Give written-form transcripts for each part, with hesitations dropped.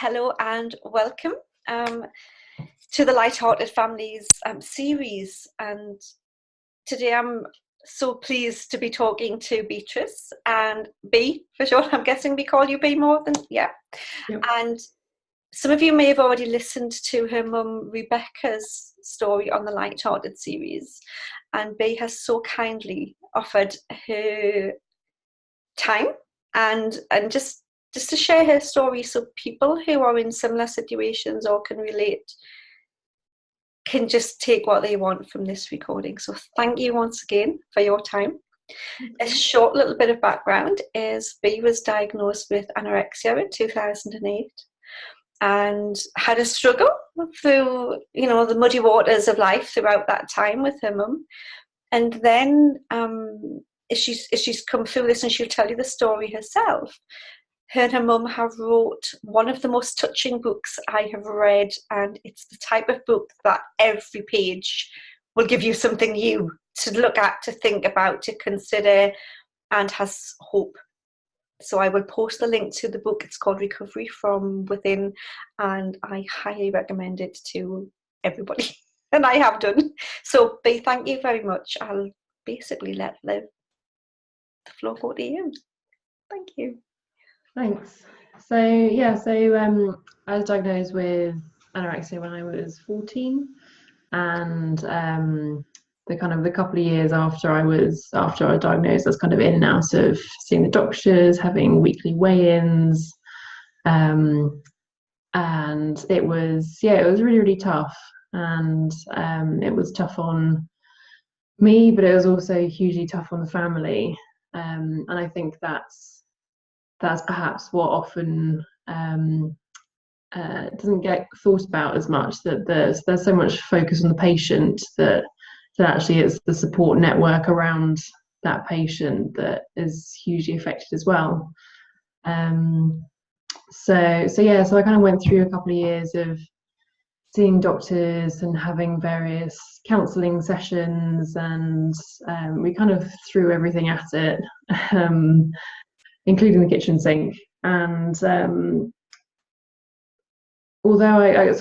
Hello and welcome to the LightHearted Families series. And today I'm so pleased to be talking to Beatrice and B for short. I'm guessing we call you B more than, yeah. Yep. And some of you may have already listened to her mum Rebecca's story on the LightHearted series. And B has so kindly offered her time and just to share her story so people who are in similar situations or can relate can just take what they want from this recording. So thank you once again for your time. A short little bit of background is B was diagnosed with anorexia in 2008 and had a struggle through, the muddy waters of life throughout that time with her mum. And then as she's come through this, and she'll tell you the story herself, her and her mum have wrote one of the most touching books I have read, and it's the type of book that every page will give you something new to look at, to think about, to consider, and has hope. So I will post the link to the book. It's called Recovery from Within, and I highly recommend it to everybody, and I have done. So B, thank you very much. I'll basically let the floor go to you. Thank you. Thanks. So I was diagnosed with anorexia when I was 14, and the couple of years after I was diagnosed, I was kind of in and out of seeing the doctors, having weekly weigh-ins, and it was really, really tough, and it was tough on me, but it was also hugely tough on the family, and I think that's perhaps what often doesn't get thought about as much, that there's so much focus on the patient that actually it's the support network around that patient that is hugely affected as well. So I kind of went through a couple of years of seeing doctors and having various counselling sessions, and we kind of threw everything at it, including the kitchen sink. And although I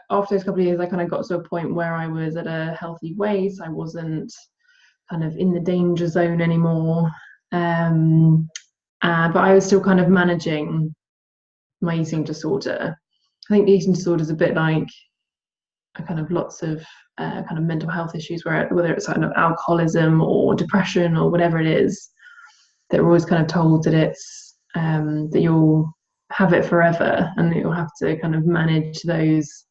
after those couple of years, I kind of got to a point where I was at a healthy weight. I wasn't kind of in the danger zone anymore, but I was still kind of managing my eating disorder. I think the eating disorder is a bit like kind of lots of kind of mental health issues, whether it's kind of alcoholism or depression or whatever it is, that we're always kind of told that it's that you'll have it forever and that you'll have to kind of manage those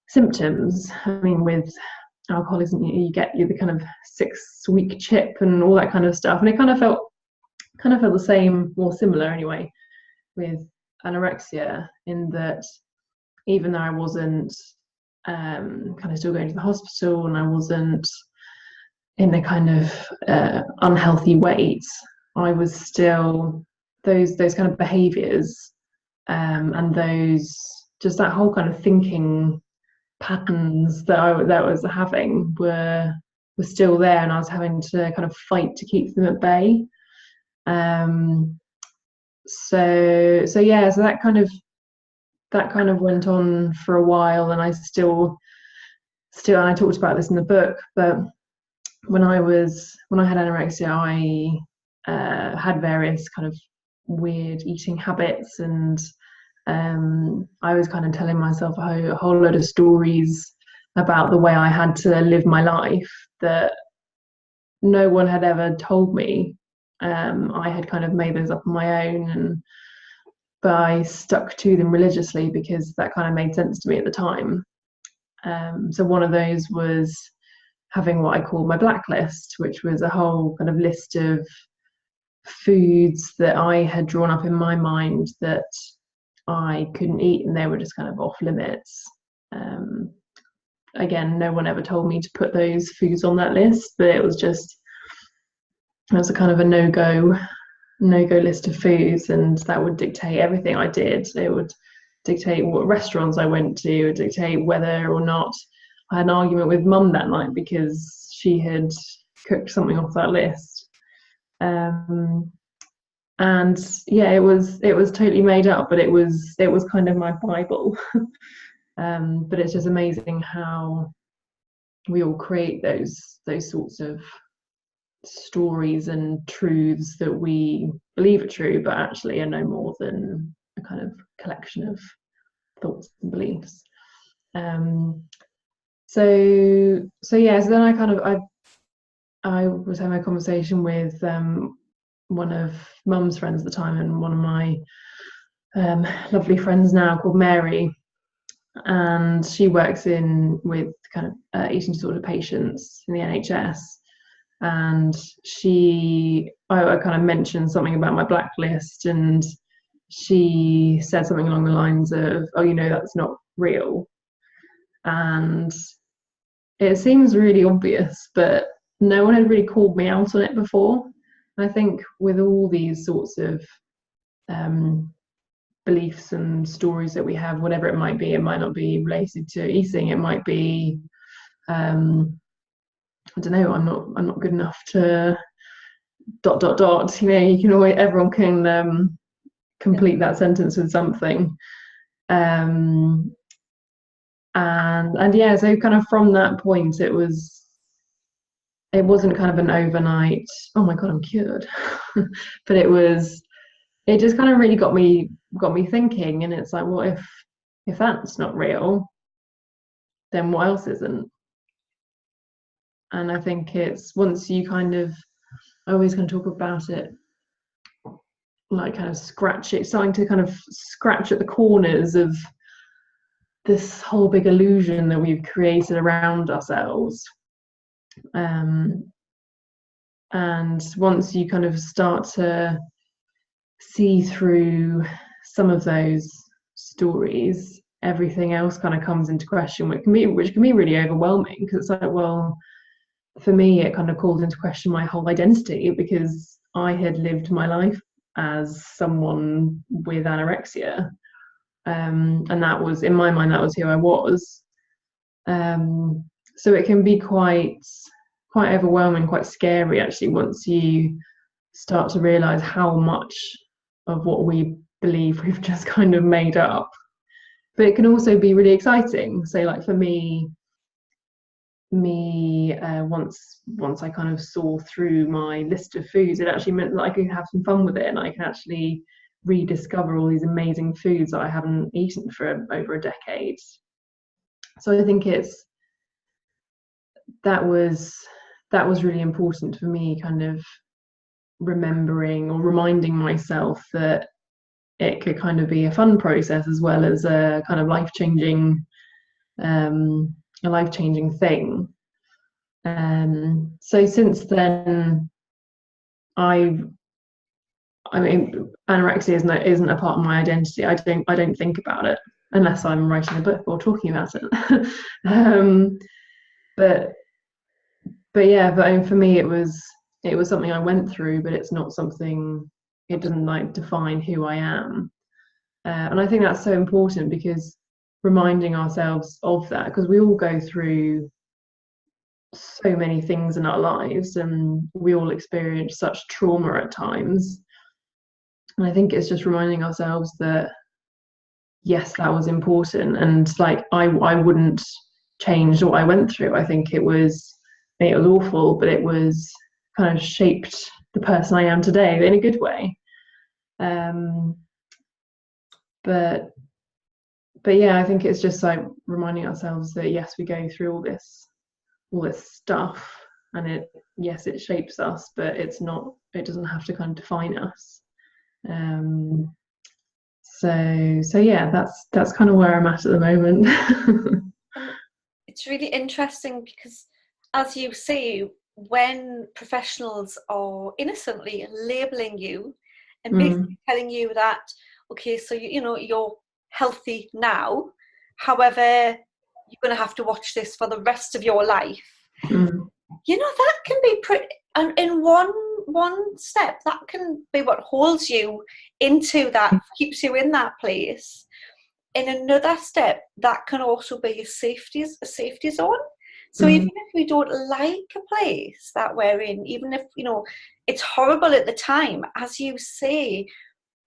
symptoms. I mean, with alcoholism, you get the kind of 6-week chip and all that kind of stuff, and it kind of felt the same, or similar anyway, with anorexia, in that even though I wasn't kind of still going to the hospital and I wasn't in a kind of unhealthy weight, I was still those kind of behaviours and those, just that whole kind of thinking patterns that I was having were still there, and I was having to kind of fight to keep them at bay. So that kind of went on for a while, and I still and I talked about this in the book, but when I had anorexia, I had various kind of weird eating habits, and I was kind of telling myself a whole load of stories about the way I had to live my life that no one had ever told me. I had kind of made those up on my own, but I stuck to them religiously because that kind of made sense to me at the time. So one of those was having what I call my blacklist, which was a whole kind of list of foods that I had drawn up in my mind that I couldn't eat, and they were just kind of off limits. Again, no one ever told me to put those foods on that list, but it was a kind of a no-go list of foods, and that would dictate everything I did. It would dictate what restaurants I went to, it would dictate whether or not I had an argument with mum that night because she had cooked something off that list. and yeah, it was totally made up, but it was kind of my Bible. But it's just amazing how we all create those sorts of stories and truths that we believe are true, but actually are no more than a kind of collection of thoughts and beliefs. So yeah, so then I was having a conversation with one of Mum's friends at the time, and one of my lovely friends now, called Mary, and she works with kind of eating disorder patients in the NHS. And I kind of mentioned something about my blacklist, and she said something along the lines of, "Oh, that's not real." And it seems really obvious, but no one had really called me out on it before. And I think with all these sorts of beliefs and stories that we have, whatever it might be, it might not be related to eating. It might be, I don't know, I'm not good enough to ... You can always, everyone can complete that sentence with something. And yeah, so kind of from that point, it wasn't kind of an overnight, "Oh my God, I'm cured." But it just kind of really got me thinking. And it's like, well, if that's not real, then what else isn't? And I think it's once you kind of... I always kind of talk about it like kind of starting to kind of scratch at the corners of this whole big illusion that we've created around ourselves. And once you kind of start to see through some of those stories, everything else kind of comes into question, which can be really overwhelming, because it's like, well, for me, it kind of called into question my whole identity, because I had lived my life as someone with anorexia, and that was, in my mind, that was who I was. So it can be quite overwhelming, quite scary, actually, once you start to realize how much of what we believe we've just kind of made up. But it can also be really exciting. So like for me, once I kind of saw through my list of foods, it actually meant that I could have some fun with it, and I can actually rediscover all these amazing foods that I haven't eaten for over a decade. So I think that was really important for me, kind of remembering or reminding myself that it could kind of be a fun process as well as a kind of life-changing thing. So since then, I mean, anorexia isn't a part of my identity. I don't think about it unless I'm writing a book or talking about it. But yeah, for me, it was something I went through, but it's not something. It doesn't like define who I am. And I think that's so important, because reminding ourselves of that, because we all go through so many things in our lives, and we all experience such trauma at times. And I think it's just reminding ourselves that, yes, that was important, and like I wouldn't change what I went through. I think it was awful, but it was kind of shaped the person I am today in a good way. But yeah, I think it's just like reminding ourselves that, yes, we go through all this stuff, and it shapes us, but it doesn't have to kind of define us. So yeah, that's kind of where I'm at the moment. It's really interesting because, as you say, when professionals are innocently labeling you and basically telling you that, okay, so you're healthy now, however, you're going to have to watch this for the rest of your life. That can be pretty, and in one step, that can be what holds you into that, keeps you in that place. In another step, that can also be a safety zone. So even if we don't like a place that we're in, even if, you know, it's horrible at the time, as you say,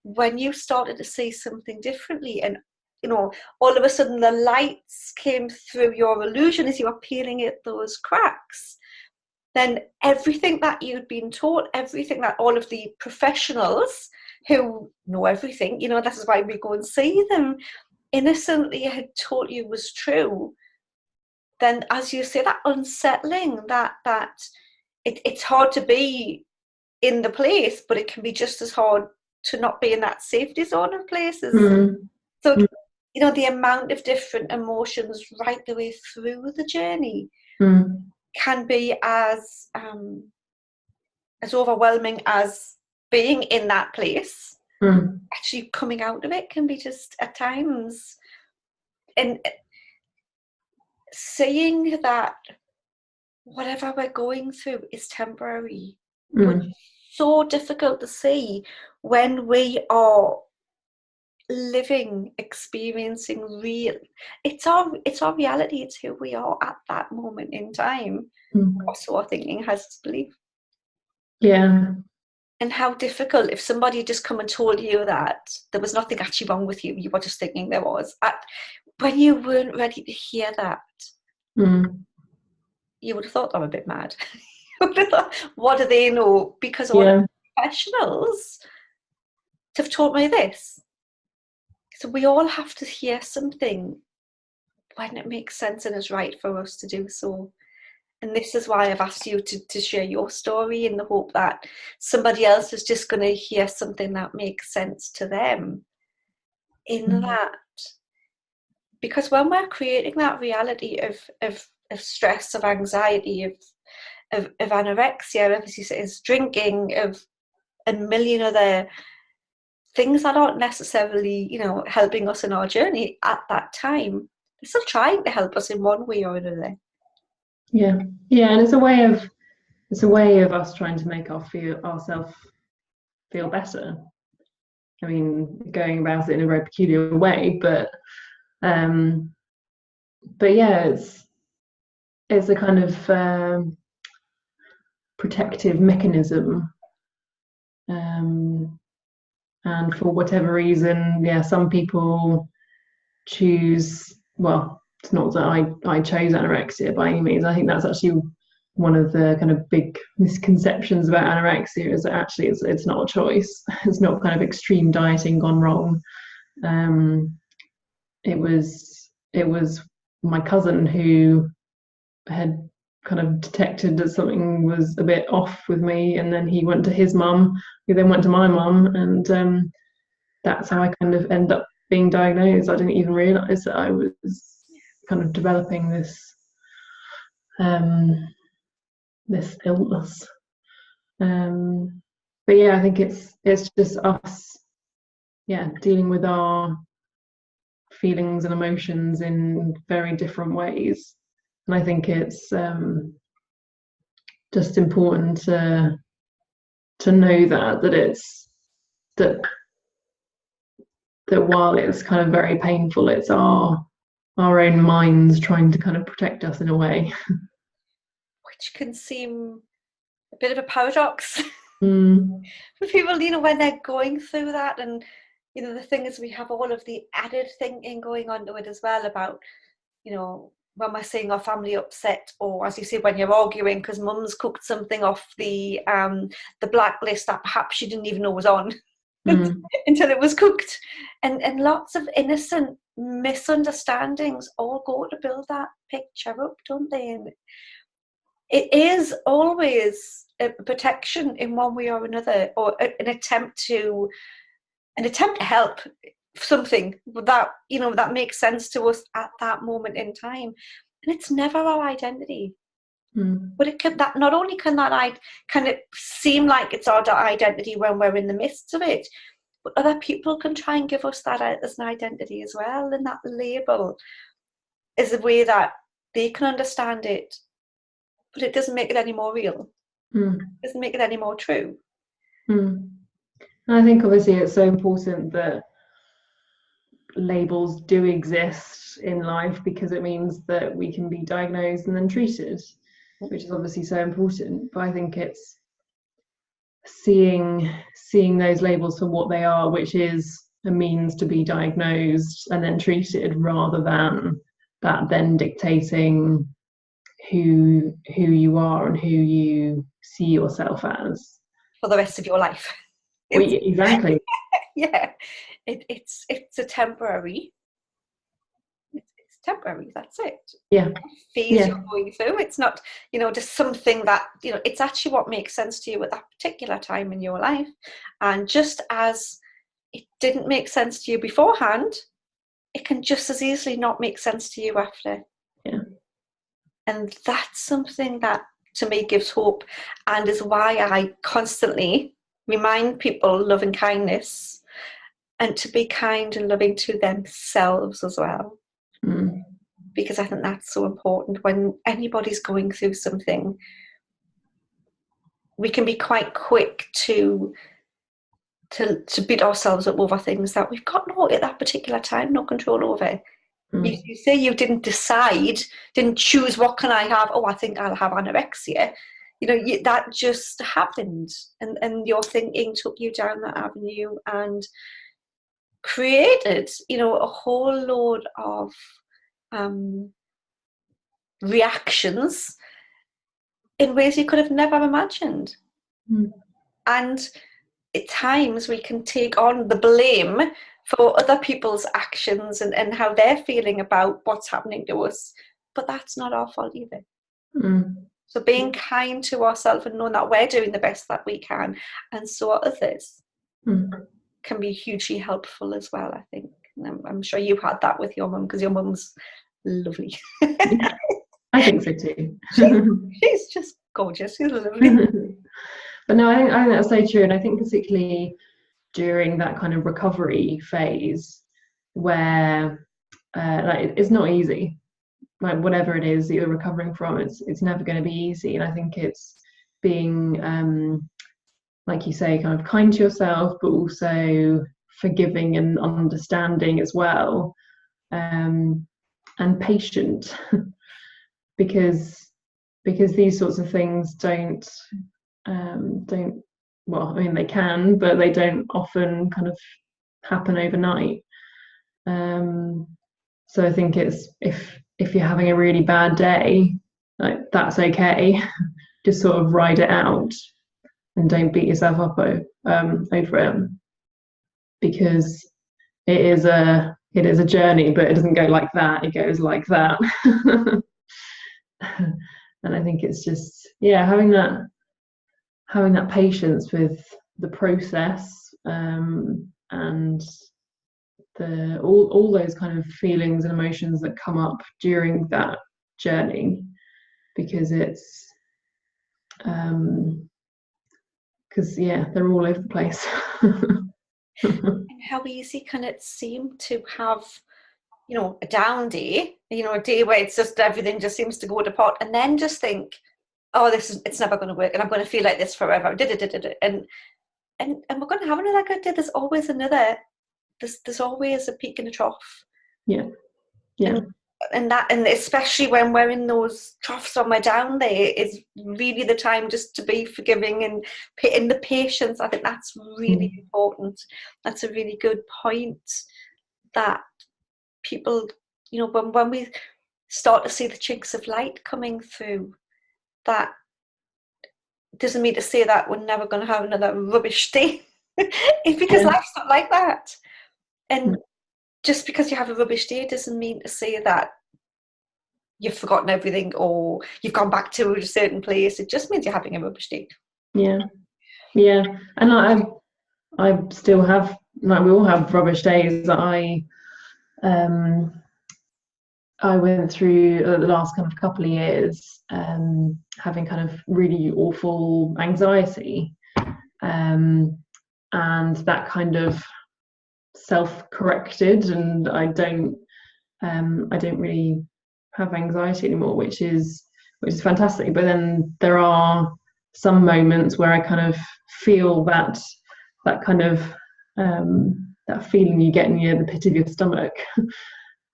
when you started to see something differently and, you know, all of a sudden the lights came through your illusion as you were peeling at those cracks, then everything that you'd been taught, everything that all of the professionals who know everything, you know, this is why we go and see them, innocently had taught you was true, then as you say, that unsettling, that it's hard to be in the place, but it can be just as hard to not be in that safety zone of places. So, you know, the amount of different emotions right the way through the journey can be as overwhelming as being in that place. Actually coming out of it can be just at times, and seeing that whatever we're going through is temporary, but so difficult to see when we are living, experiencing real. It's our reality. It's who we are at that moment in time. Also, our thinking has to believe. Yeah. And how difficult if somebody just come and told you that there was nothing actually wrong with you. You were just thinking there was. When you weren't ready to hear that, you would have thought I'm a bit mad. You would have thought, what do they know? Because all the professionals have taught me this. So we all have to hear something when it makes sense and is right for us to do so. And this is why I've asked you to share your story, in the hope that somebody else is just going to hear something that makes sense to them in that. Because when we're creating that reality of stress, of anxiety, of anorexia, obviously is drinking, of a million other things that aren't necessarily, you know, helping us in our journey at that time, they're still trying to help us in one way or another. Yeah, and it's a way of us trying to make ourselves feel better. I mean, going about it in a very peculiar way, but yeah, it's a kind of protective mechanism, and for whatever reason, some people choose. Well, it's not that I chose anorexia by any means. I think that's actually one of the kind of big misconceptions about anorexia, is that actually it's not a choice. It's not kind of extreme dieting gone wrong. It was my cousin who had kind of detected that something was a bit off with me, and then he went to his mum, who then went to my mum, and that's how I kind of ended up being diagnosed. I didn't even realise that I was kind of developing this this illness. But yeah, I think it's just us, dealing with our feelings and emotions in very different ways. And I think it's just important to know that it's that while it's kind of very painful, it's our own minds trying to kind of protect us in a way. Which can seem a bit of a paradox for people, you know, when they're going through that. And, you know, the thing is, we have all of the added thinking going on to it as well about, you know, when we're seeing our family upset, or as you say, when you're arguing because mum's cooked something off the blacklist that perhaps you didn't even know was on until it was cooked, and lots of innocent misunderstandings all go to build that picture up, don't they? And it is always a protection in one way or another, or an attempt to help something that, you know, that makes sense to us at that moment in time. And it's never our identity. But it can, that not only can that kind of seem like it's our identity when we're in the midst of it, but other people can try and give us that as an identity as well. And that label is a way that they can understand it, but it doesn't make it any more real. It doesn't make it any more true. And I think obviously it's so important that labels do exist in life, because it means that we can be diagnosed and then treated, which is obviously so important. But I think it's seeing those labels for what they are, which is a means to be diagnosed and then treated, rather than that then dictating who you are and who you see yourself as for the rest of your life. Well, exactly. Yeah, it's a temporary. It's temporary. That's it. Yeah. Phase you're going through. It's not, just something that, it's actually what makes sense to you at that particular time in your life. And just as it didn't make sense to you beforehand, it can just as easily not make sense to you after. Yeah. And that's something that, to me, gives hope, and is why I constantly remind people love and kindness, and to be kind and loving to themselves as well. Because I think that's so important. When anybody's going through something, we can be quite quick to beat ourselves up over things that we've got at that particular time no control over. You say you didn't decide, didn't choose, what can I have? Oh, I think I'll have anorexia. That just happened, and your thinking took you down that avenue and created, a whole load of reactions in ways you could have never imagined. And at times we can take on the blame for other people's actions and how they're feeling about what's happening to us, but that's not our fault either. So being kind to ourselves and knowing that we're doing the best that we can, and so are others, can be hugely helpful as well, I think. And I'm sure you had that with your mum, because your mum's lovely. Yeah, I think so too. She's just gorgeous. She's lovely. But no, I think that's so true. And I think particularly during that kind of recovery phase, where it's not easy, like whatever it is that you're recovering from, it's never going to be easy. And I think it's being, like you say, kind of kind to yourself, but also forgiving and understanding as well, and patient, because these sorts of things don't well, I mean, they can, but they don't often kind of happen overnight. So I think it's, if you're having a really bad day, like, that's okay. Just sort of ride it out and don't beat yourself up over it, because it is a journey, but it doesn't go like that, it goes like that. And I think it's just, having that patience with the process, and all those kind of feelings and emotions that come up during that journey, because it's because they're all over the place. And how easy can it seem to have, a down day, a day where it's just everything just seems to go to pot, and then just think, oh, it's never going to work, and I'm going to feel like this forever. And we're going to have another good day. There's always there's always a peak and a trough. Yeah. And especially when we're in those troughs, when we're down there, is really the time just to be forgiving and in the patience. I think that's really important. That's a really good point, that people, when we start to see the chinks of light coming through, that doesn't mean to say that we're never going to have another rubbish day. It's because life's not like that. And just because you have a rubbish day doesn't mean to say that you've forgotten everything or you've gone back to a certain place. It just means you're having a rubbish day. And I still have, like, we all have rubbish days. I went through the last kind of couple of years having kind of really awful anxiety, and that kind of self-corrected, and I don't really have anxiety anymore, which is fantastic. But then there are some moments where I kind of feel that kind of feeling you get in the pit of your stomach.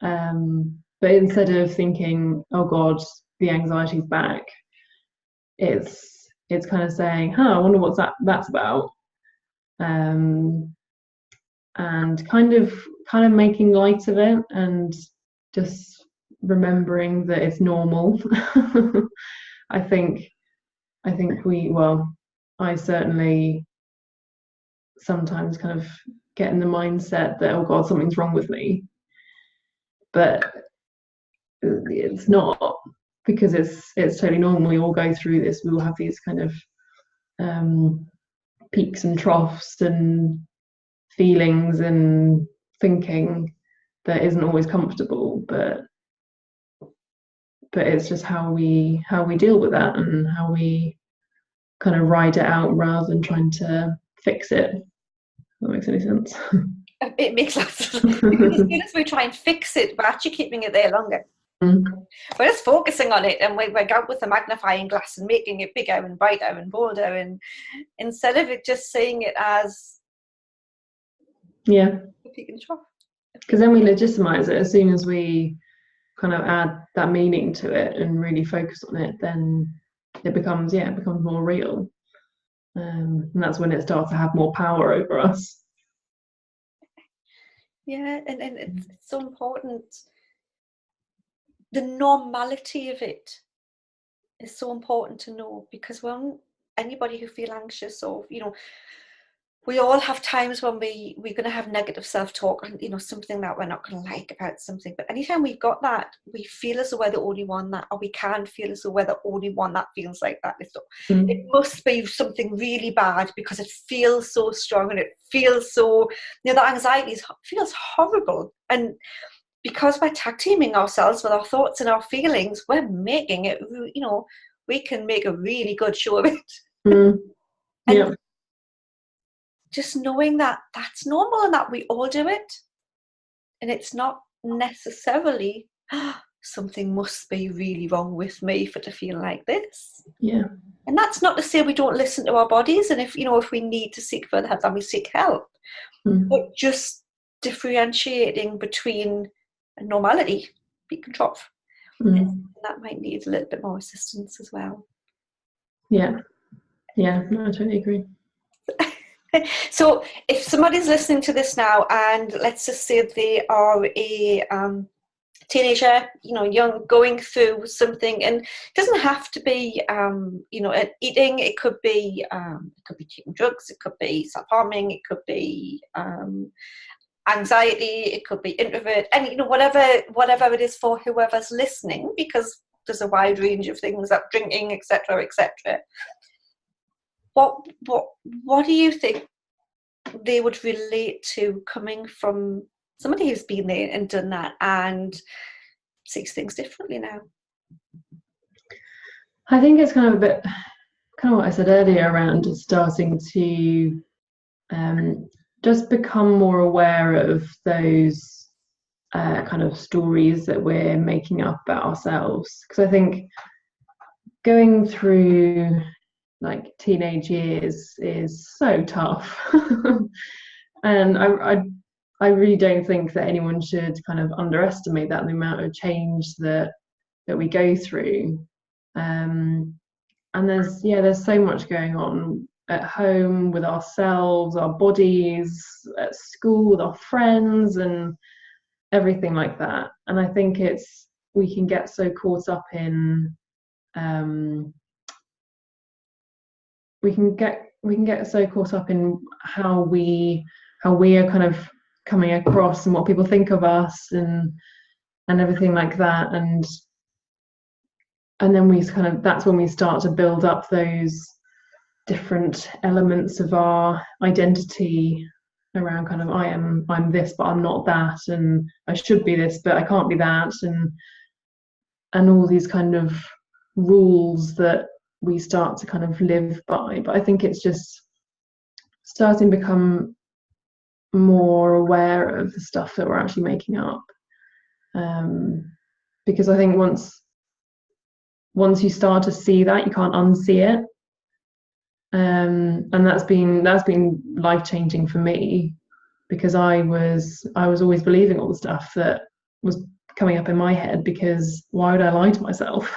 But instead of thinking, oh God, the anxiety's back, it's kind of saying, I wonder what that's about. And kind of making light of it, and just remembering that it's normal. I think I certainly sometimes kind of get in the mindset that, oh God, something's wrong with me. But it's not, because it's totally normal. We all go through this. We all have these kind of peaks and troughs and feelings and thinking that isn't always comfortable, but it's just how we deal with that, and how we kind of ride it out rather than trying to fix it. If that makes any sense. It makes lots of sense. As soon as we try and fix it, we're actually keeping it there longer. We're just focusing on it, and we're out with a magnifying glass and making it bigger and brighter and bolder, and instead of it just seeing it as peak and trough. Because then we legitimize it. As soon as we kind of add that meaning to it and really focus on it, then it becomes more real, and that's when it starts to have more power over us. And it's so important. The normality of it is so important to know, because when anybody who feel anxious, or we all have times when we're going to have negative self-talk, and something that we're not going to like about something. But anytime we've got that, we feel as though we're the only one that, or we can feel as though we're the only one that feels like that. It must be something really bad, because it feels so strong, and it feels so, that anxiety feels horrible. And because we're tag teaming ourselves with our thoughts and our feelings, we're making it, we can make a really good show of it. And just knowing that that's normal, and that we all do it, and it's not necessarily something must be really wrong with me for to feel like this. And that's not to say we don't listen to our bodies, and if we need to seek further help, then we seek help. But just differentiating between a normality, peak and trough, and that might need a little bit more assistance as well. No, I totally agree. So if somebody's listening to this now, and let's just say they are a teenager, young, going through something, and it doesn't have to be eating. It could be taking drugs, it could be self-harming, it could be anxiety, it could be introvert, and whatever it is for whoever's listening, because there's a wide range of things, that drinking, etc. What do you think they would relate to, coming from somebody who's been there and done that and sees things differently now? I think it's kind of what I said earlier, around just starting to just become more aware of those kind of stories that we're making up about ourselves. Because I think going through like teenage years is so tough. And I really don't think that anyone should kind of underestimate that, the amount of change that we go through. And there's so much going on at home with ourselves, our bodies, at school with our friends, and everything like that. And I think we can get so caught up in we can get so caught up in how we are kind of coming across, and what people think of us, and everything like that, and then that's when we start to build up those different elements of our identity around kind of I'm this but I'm not that, and I should be this but I can't be that, and all these kind of rules that we start to kind of live by. But I think it's just starting to become more aware of the stuff that we're actually making up, because I think once you start to see that, you can't unsee it, and that's been life-changing for me, because I was always believing all the stuff that was coming up in my head, because why would I lie to myself?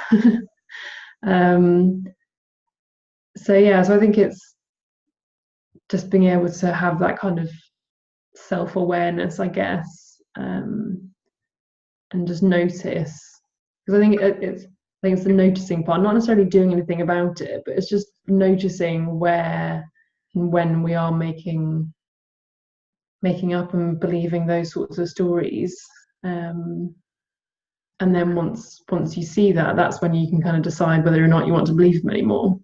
So yeah, so I think it's just being able to have that kind of self-awareness, I guess, and just notice, because I think it's the noticing part, not necessarily doing anything about it, but it's just noticing where and when we are making up and believing those sorts of stories. And then once you see that, that's when you can kind of decide whether or not you want to believe them anymore.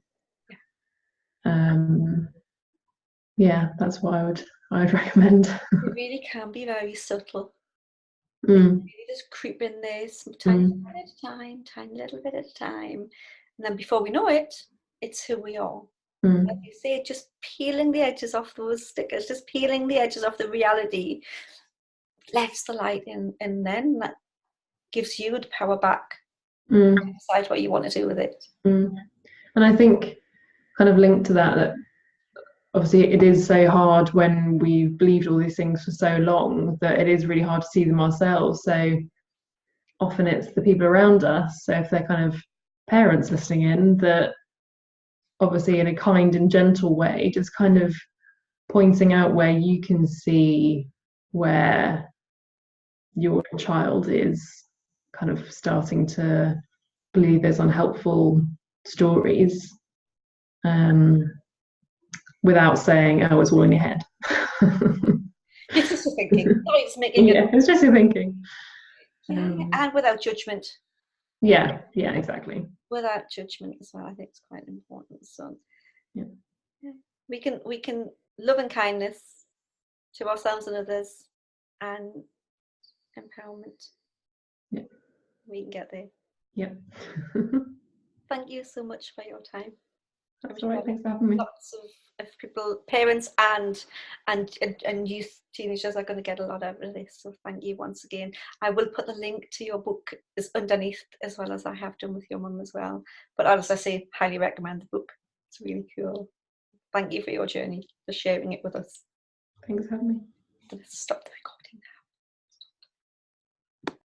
Yeah, that's what I would recommend. It really can be very subtle. It Mm. really just creep in there, tiny bit at a time, tiny little bit at a time, and then before we know it, it's who we are. Like you say, just peeling the edges off those stickers, just peeling the edges off the reality, lets the light in, and then that gives you the power back to decide what you want to do with it. And I think, kind of linked to that obviously it is so hard when we've believed all these things for so long, that it is really hard to see them ourselves. So often it's the people around us, so if they're kind of parents listening in, that obviously in a kind and gentle way, just kind of pointing out where you can see where your child is kind of starting to believe those unhelpful stories, without saying, "Oh, it's all in your head." It's just your thinking. It's making Yeah, it's just your thinking. And without judgment. Yeah, exactly. Without judgment as well, I think it's quite important. So yeah, we can love and kindness to ourselves and others, and empowerment. Yeah, we can get there. Yeah. Thank you so much for your time. That's all right. Thanks for having me. Lots of people, parents and youth, teenagers are going to get a lot out of this. So thank you once again. I will put the link to your book is underneath, as well as I have done with your mum as well. But as I say, highly recommend the book. It's really cool. Thank you for your journey, for sharing it with us. Thanks for having me. Let's stop the recording.